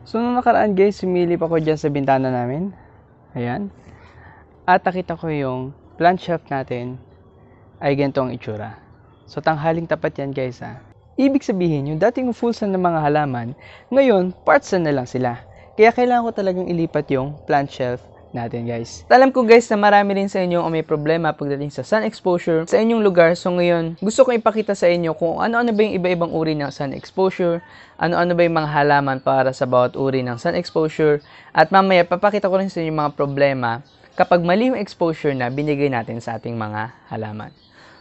So, nung nakaraan guys, sumilip ako dyan sa bintana namin. Ayan. At nakita ko yung plant shelf natin ay ganito ang itsura. So, tanghaling tapat yan guys ha. Ibig sabihin, yung dating full sun ng mga halaman, ngayon, part sun na lang sila. Kaya kailangan ko talagang ilipat yung plant shelf natin guys. Alam ko guys na marami rin sa inyo ang may problema pagdating sa sun exposure sa inyong lugar. So ngayon, gusto ko ipakita sa inyo kung ano-ano ba yung iba-ibang uri ng sun exposure, ano-ano ba yung mga halaman para sa bawat uri ng sun exposure, at mamaya papakita ko rin sa inyo mga problema kapag mali yung exposure na binigay natin sa ating mga halaman.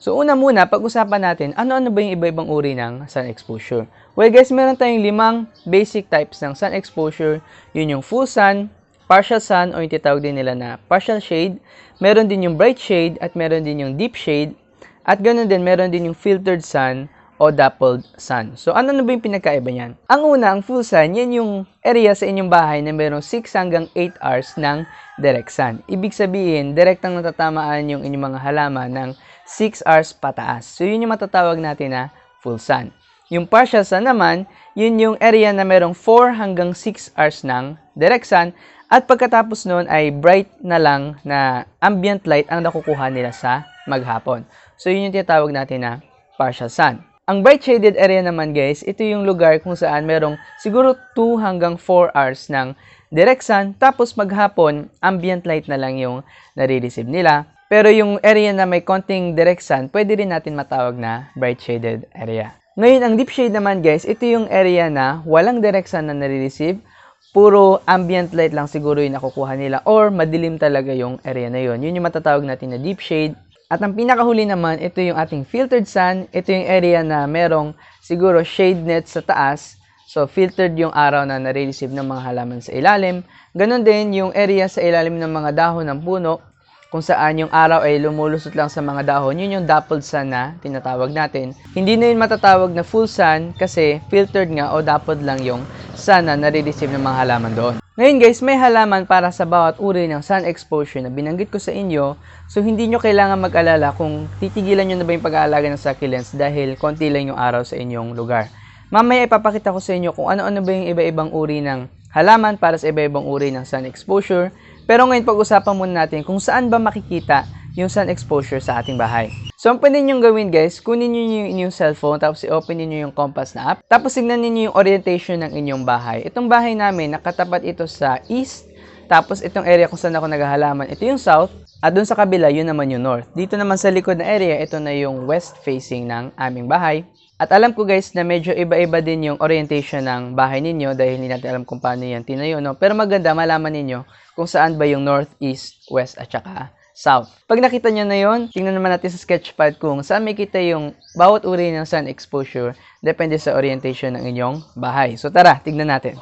So una muna, pag-usapan natin, ano-ano ba yung iba-ibang uri ng sun exposure? Well guys, meron tayong 5 basic types ng sun exposure. Yun yung full sun, partial sun o yung titawag din nila na partial shade, meron din yung bright shade at meron din yung deep shade, at ganoon din meron din yung filtered sun o dappled sun. So ano na ba yung pinagkaiba niyan? Ang una, ang full sun, yan yung area sa inyong bahay na merong 6 hanggang 8 hours ng direct sun. Ibig sabihin, direktang natatamaan yung inyong mga halaman ng 6 hours pataas. So yun yung matatawag natin na full sun. Yung partial sun naman, yun yung area na merong 4 hanggang 6 hours ng direct sun. At pagkatapos noon ay bright na lang na ambient light ang nakukuha nila sa maghapon. So yun yung tinatawag natin na partial sun. Ang bright shaded area naman guys, ito yung lugar kung saan merong siguro 2 hanggang 4 hours ng direct sun. Tapos maghapon, ambient light na lang yung nare-receive nila. Pero yung area na may konting direct sun, pwede rin natin matawag na bright shaded area. Ngayon, ang deep shade naman guys, ito yung area na walang direct sun na nare-receive. Puro ambient light lang siguro yung nakukuha nila or madilim talaga yung area na yun. Yun yung matatawag natin na deep shade. At ang pinakahuli naman, ito yung ating filtered sun. Ito yung area na merong siguro shade net sa taas. So, filtered yung araw na nare-receive ng mga halaman sa ilalim. Ganon din yung area sa ilalim ng mga dahon ng puno, kung saan yung araw ay lumulusot lang sa mga dahon. Yun yung dappled sun na tinatawag natin. Hindi na yun matatawag na full sun kasi filtered nga o dappled lang yung sun na nare-receive ng mga halaman doon. Ngayon guys, may halaman para sa bawat uri ng sun exposure na binanggit ko sa inyo. So hindi nyo kailangan mag-alala kung titigilan nyo na ba yung pag-aalaga ng succulents dahil konti lang yung araw sa inyong lugar. Mamaya ipapakita ko sa inyo kung ano-ano ba yung iba-ibang uri ng halaman para sa iba-ibang uri ng sun exposure. Pero ngayon pag-usapan muna natin kung saan ba makikita yung sun exposure sa ating bahay. So ang pwede nyo gawin guys, kunin nyo yung inyong cellphone, tapos i-open nyo yung compass na app, tapos tignan nyo yung orientation ng inyong bahay. Itong bahay namin, nakatapat ito sa east, tapos itong area kung saan ako naghahalaman, ito yung south, at dun sa kabila, yun naman yung north. Dito naman sa likod na area, ito na yung west facing ng aming bahay. At alam ko guys na medyo iba-iba din yung orientation ng bahay ninyo dahil hindi natin alam kung paano yan tinayo, no? Pero maganda malaman ninyo kung saan ba yung north, east, west at saka south. Pag nakita nyo na yon, tingnan naman natin sa sketchpad kung saan may kita yung bawat uri ng sun exposure depende sa orientation ng inyong bahay. So tara, tignan natin.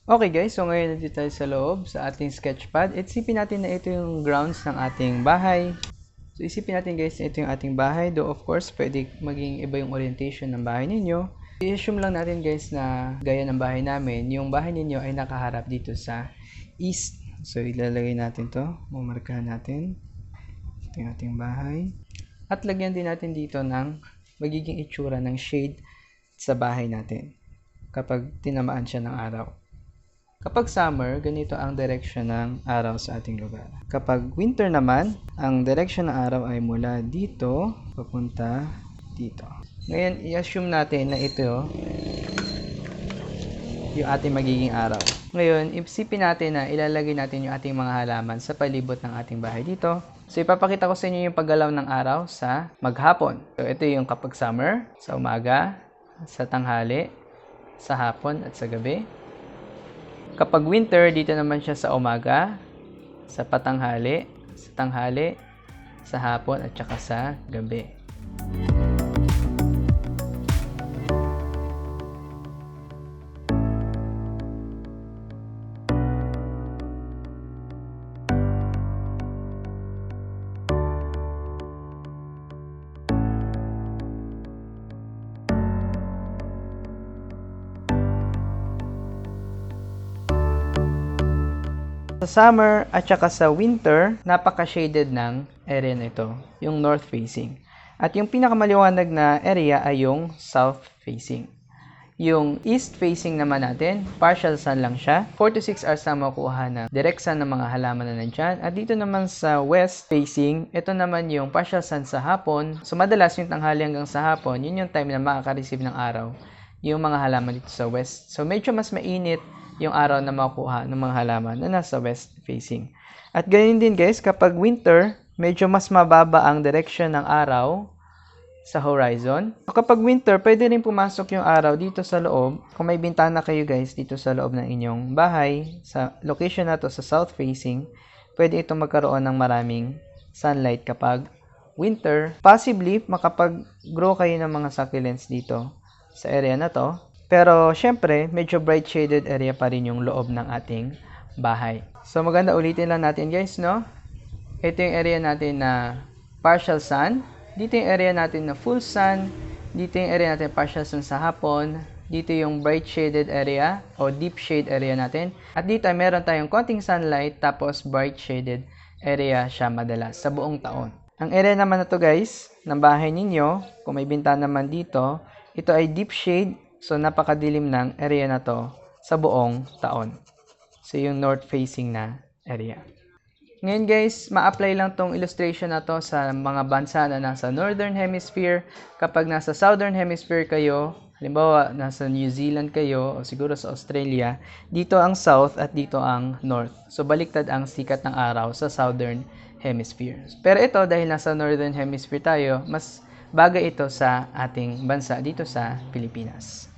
Okay guys, so ngayon nandito tayo sa loob sa ating sketchpad. Isipin natin na ito yung grounds ng ating bahay. So, isipin natin guys, ito yung ating bahay. Though, of course, pwede maging iba yung orientation ng bahay ninyo. I-assume lang natin guys na gaya ng bahay namin, yung bahay ninyo ay nakaharap dito sa east. So, ilalagay natin to. Mamarkahan natin. Ito yung ating bahay. At lagyan din natin dito ng magiging itsura ng shade sa bahay natin kapag tinamaan siya ng araw. Kapag summer, ganito ang direction ng araw sa ating lugar. Kapag winter naman, ang direction ng araw ay mula dito, papunta dito. Ngayon, i-assume natin na ito yung ating magiging araw. Ngayon, isipin natin na ilalagay natin yung ating mga halaman sa palibot ng ating bahay dito. So, ipapakita ko sa inyo yung paggalaw ng araw sa maghapon. So, ito yung kapag summer, sa umaga, sa tanghali, sa hapon at sa gabi. Kapag winter, dito naman siya sa umaga, sa patanghali, sa tanghali, sa hapon at saka sa gabi. Sa summer at saka sa winter, napaka-shaded ng area na ito, yung north facing. At yung pinakamaliwanag na area ay yung south facing. Yung east facing naman natin, partial sun lang siya. 4 to 6 hours na makuha na direct sun ng mga halaman na nandyan. At dito naman sa west facing, ito naman yung partial sun sa hapon. So madalas yung tanghali hanggang sa hapon, yun yung time na makaka-receive ng araw yung mga halaman dito sa west. So medyo mas mainit yung araw na makuha ng mga halaman na nasa west facing. At ganyan din guys, kapag winter, medyo mas mababa ang direction ng araw sa horizon. Kapag winter, pwede rin pumasok yung araw dito sa loob. Kung may bintana kayo guys dito sa loob ng inyong bahay, sa location na to sa south facing, pwede itong magkaroon ng maraming sunlight kapag winter. Possibly, makapag-grow kayo ng mga succulents dito sa area na to. Pero, syempre, medyo bright shaded area pa rin yung loob ng ating bahay. So, maganda ulitin lang natin guys, no? Ito yung area natin na partial sun. Dito yung area natin na full sun. Dito yung area natin partial sun sa hapon. Dito yung bright shaded area o deep shade area natin. At dito ay meron tayong konting sunlight tapos bright shaded area siya madalas sa buong taon. Ang area naman na to guys, ng bahay ninyo, kung may bintana naman dito, ito ay deep shade. So napakadilim ng area na to sa buong taon. So yung north facing na area. Ngayon guys, ma-apply lang tong illustration na to sa mga bansa na nasa Northern Hemisphere. Kapag nasa Southern Hemisphere kayo, halimbawa nasa New Zealand kayo o siguro sa Australia, dito ang South at dito ang North. So baliktad ang sikat ng araw sa Southern Hemisphere. Pero ito, dahil nasa Northern Hemisphere tayo, mas bagay ito sa ating bansa dito sa Pilipinas.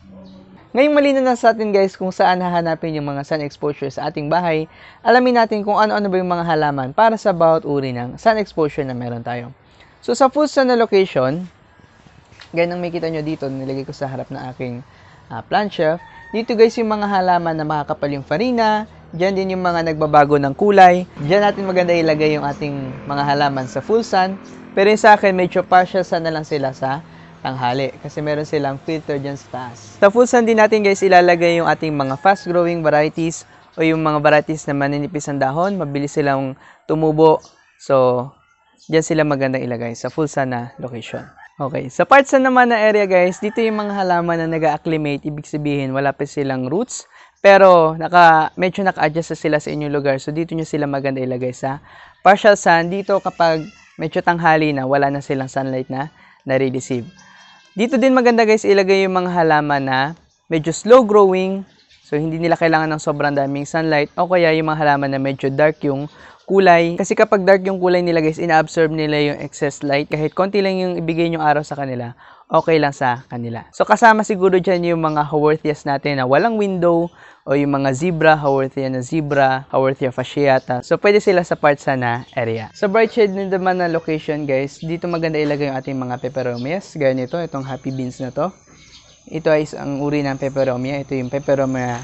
Ngayong malinaw na sa atin guys kung saan hahanapin yung mga sun exposure sa ating bahay, alamin natin kung ano-ano ba yung mga halaman para sa bawat uri ng sun exposure na meron tayo. So sa full sun na location, ganyan ang makikita nyo dito, nilagay ko sa harap ng aking plant shelf. Dito guys yung mga halaman na makakapal yung farina, dyan din yung mga nagbabago ng kulay. Dyan natin maganda ilagay yung ating mga halaman sa full sun. Pero yung sa akin, medyo partial sun na lang sila sa tanghali kasi meron silang filter dyan sa taas. Sa full sun din natin guys ilalagay yung ating mga fast growing varieties o yung mga varieties na maninipis ang dahon, mabilis silang tumubo. So, dyan sila magandang ilagay sa full sun na location. Okay, sa part sun naman na area guys, dito yung mga halaman na nag-acclimate, ibig sabihin wala pa silang roots, pero medyo naka-adjust sila sa inyong lugar. So, dito nyo sila maganda ilagay sa partial sun. Dito kapag medyo tanghali na, wala na silang sunlight na nare-receive. Dito din maganda guys ilagay yung mga halaman na medyo slow growing. So hindi nila kailangan ng sobrang daming sunlight. O kaya yung mga halaman na medyo dark yung kulay. Kasi kapag dark yung kulay nila guys, ina-absorb nila yung excess light. Kahit konti lang yung ibigay yung araw sa kanila, okay lang sa kanila. So kasama siguro dyan yung mga Haworthias natin na walang window. O yung mga zebra, Haworthia na zebra, Haworthia fasciata. So, pwede sila sa part sun na area. Sa bright shade naman na location, guys, dito maganda ilagay yung ating mga peperomias. Gaya nito, itong happy beans na to. Ito ay isang uri ng peperomia. Ito yung peperomia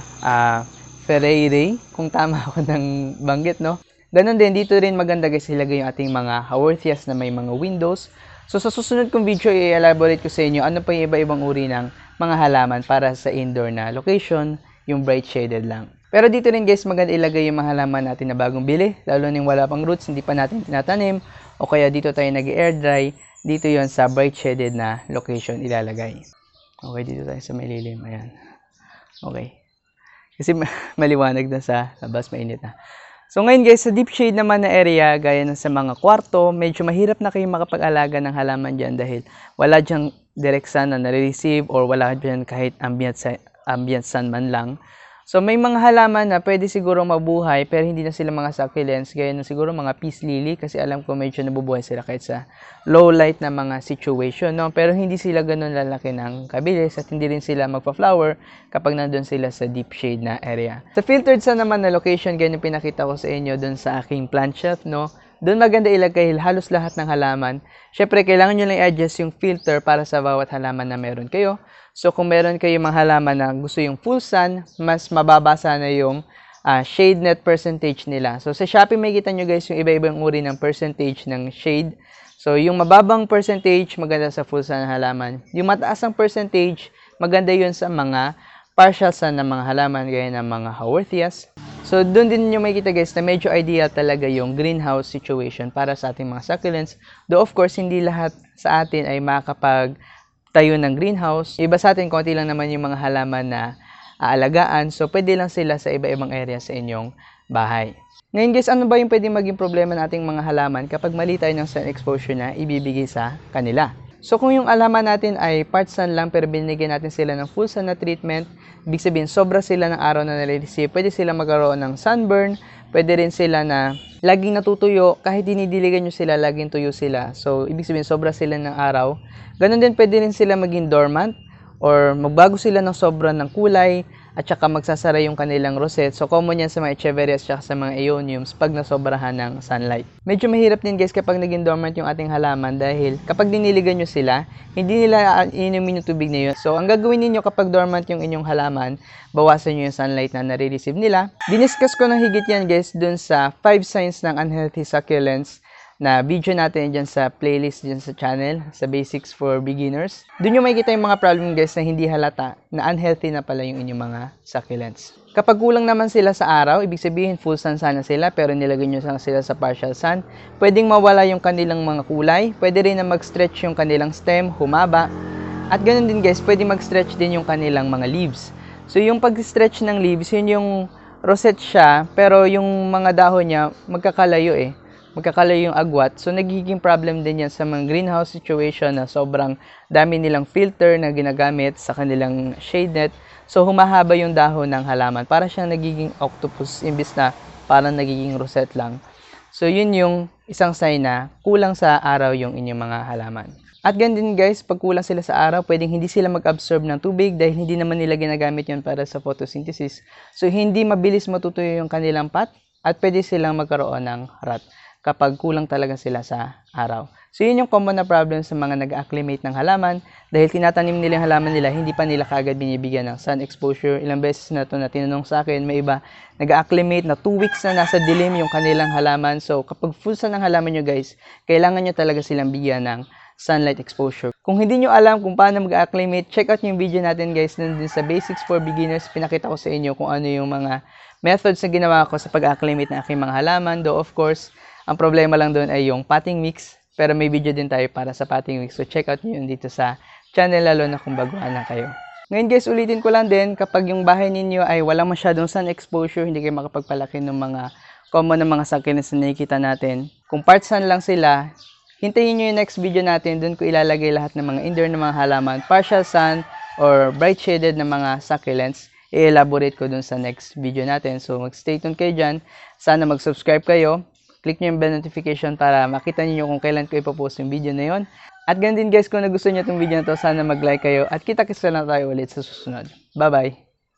ferreirae, kung tama ako ng banggit, no? Ganon din, dito rin maganda guys ilagay yung ating mga Haworthias na may mga windows. So, sa susunod kong video, i-elaborate ko sa inyo ano pa yung iba-ibang uri ng mga halaman para sa indoor na location, yung bright shaded lang. Pero dito rin guys, maganda ilagay yung mga halaman natin na bagong bili, lalo na yung wala pang roots, hindi pa natin tinatanim, o kaya dito tayo nag-air dry, dito yon sa bright shaded na location ilalagay. Okay, dito tayo sa may lilim, ayan. Okay. Kasi maliwanag na sa labas, mainit na. So ngayon guys, sa deep shade naman na area, gaya ng sa mga kwarto, medyo mahirap na kayong makapag-alaga ng halaman dyan dahil wala dyang direct sun na nare-receive or wala dyan kahit ambient sun man lang. So may mga halaman na pwede siguro mabuhay pero hindi na sila mga succulents, gaya na siguro mga peace lily kasi alam ko medyo nabubuhay sila kahit sa low light na mga situation, no? Pero hindi sila ganun lalaki ng kabilis at hindi rin sila magpa-flower kapag nandun sila sa deep shade na area. Sa filtered sun naman na location, gaya yung pinakita ko sa inyo dun sa aking plant shelf, no? Doon maganda ilagay halos lahat ng halaman. Syempre, kailangan nyo lang i-adjust yung filter para sa bawat halaman na meron kayo. So, kung meron kayo mga halaman na gusto yung full sun, mas mababa sana yung shade net percentage nila. So, sa Shopee may kita nyo guys yung iba-ibang uri ng percentage ng shade. So, yung mababang percentage, maganda sa full sun na halaman. Yung mataas ang percentage, maganda yun sa mga partial sun na mga halaman, gaya ng mga Haworthias. So, doon din nyo makikita guys na medyo ideal talaga yung greenhouse situation para sa ating mga succulents. Though of course, hindi lahat sa atin ay makakapag magtayo ng greenhouse. Iba sa atin, konti lang naman yung mga halaman na aalagaan. So, pwede lang sila sa iba-ibang area sa inyong bahay. Ngayon guys, ano ba yung pwede maging problema nating mga halaman kapag mali tayo ng sun exposure na ibibigay sa kanila? So kung yung halaman natin ay part sun lang pero binigyan natin sila ng full sun na treatment, ibig sabihin sobra sila ng araw na nare-receive, pwede sila magkaroon ng sunburn, pwede rin sila na laging natutuyo, kahit dinidiligan nyo sila, laging tuyo sila. So ibig sabihin sobra sila ng araw. Ganun din pwede rin sila maging dormant or magbago sila ng sobra ng kulay at saka magsasara yung kanilang rosette. So, common yan sa mga echeverias at sa mga aeoniums pag nasobrahan ng sunlight. Medyo mahirap din guys kapag naging dormant yung ating halaman dahil kapag diniligan nyo sila, hindi nila inumin yung tubig na yun. So, ang gagawin niyo kapag dormant yung inyong halaman, bawasan nyo yung sunlight na nare-receive nila. Diniscuss ko ng higit yan guys dun sa 5 signs ng unhealthy succulents na video natin dyan sa playlist dyan sa channel, sa Basics for Beginners. Doon nyo makikita yung mga problem guys na hindi halata, na unhealthy na pala yung inyong mga succulents. Kapag kulang naman sila sa araw, ibig sabihin full sun sana sila, pero nilagay nyo sila sa partial sun, pwedeng mawala yung kanilang mga kulay, pwede rin na mag-stretch yung kanilang stem, humaba, at ganoon din guys, pwede mag-stretch din yung kanilang mga leaves. So yung pag-stretch ng leaves, yun yung rosette siya, pero yung mga dahon niya, magkakalayo magkakalayo yung agwat. So, nagiging problem din yan sa mga greenhouse situation na sobrang dami nilang filter na ginagamit sa kanilang shade net. So, humahaba yung dahon ng halaman. Para siyang nagiging octopus imbis na parang nagiging rosette lang. So, yun yung isang sign na kulang sa araw yung inyong mga halaman. At ganun din guys, pag kulang sila sa araw, pwedeng hindi sila mag-absorb ng tubig dahil hindi naman nila ginagamit yun para sa photosynthesis. So, hindi mabilis matutuyo yung kanilang pot at pwede silang magkaroon ng rot kapag kulang talaga sila sa araw. So, yun yung common na problem sa mga nag-acclimate ng halaman dahil tinatanim nila yung halaman nila, hindi pa nila kagad binibigyan ng sun exposure. Ilang beses na ito na tinanong sa akin, may iba nag-acclimate na 2 weeks na nasa dilim yung kanilang halaman. So, kapag full sun ng halaman nyo guys, kailangan nyo talaga silang bigyan ng sunlight exposure. Kung hindi nyo alam kung paano mag-acclimate, check out yung video natin guys nandun sa Basics for Beginners. Pinakita ko sa inyo kung ano yung mga methods na ginawa ko sa pag-acclimate ng aking mga halaman. Though of course, ang problema lang doon ay yung potting mix, pero may video din tayo para sa potting mix. So, check out nyo yun dito sa channel, lalo na kung baguhan na kayo. Ngayon guys, ulitin ko lang din, kapag yung bahay ninyo ay walang masyadong sun exposure, hindi kayo makapagpalaki ng mga common na mga succulents na nakikita natin. Kung part sun lang sila, hintayin nyo yung next video natin, doon ko ilalagay lahat ng mga indoor na mga halaman, partial sun or bright shaded na mga succulents. I-elaborate ko doon sa next video natin. So, mag-stay tuned kayo dyan. Sana mag-subscribe kayo. Click nyo yung bell notification para makita niyo kung kailan ko ipopost yung video na yon. At ganun din guys, kung nagustuhan nyo itong video na to, sana mag-like kayo at kita-kits na lang tayo ulit sa susunod. Bye-bye!